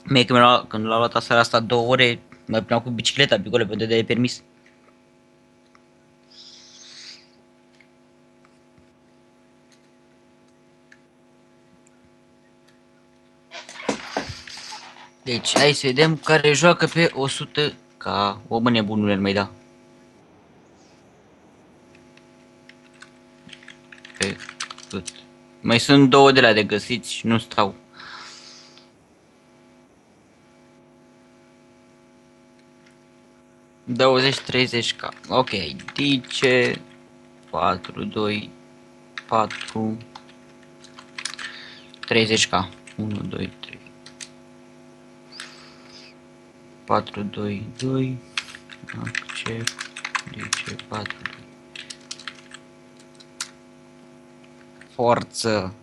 Mie când l-a luat aseară asta 2 ore, mă primeau cu bicicleta pe acolo pentru de permis. Deci, hai să vedem care joacă pe 100 ca o mâine bunule mai da. Pe cât? Mai sunt 2 de la de găsiți și nu stau. 20-30k. Ok, dice 4, 2, 4, 30k. 1, 2, 3, 4, 2, 2, accept, dice 4, 2. Forță!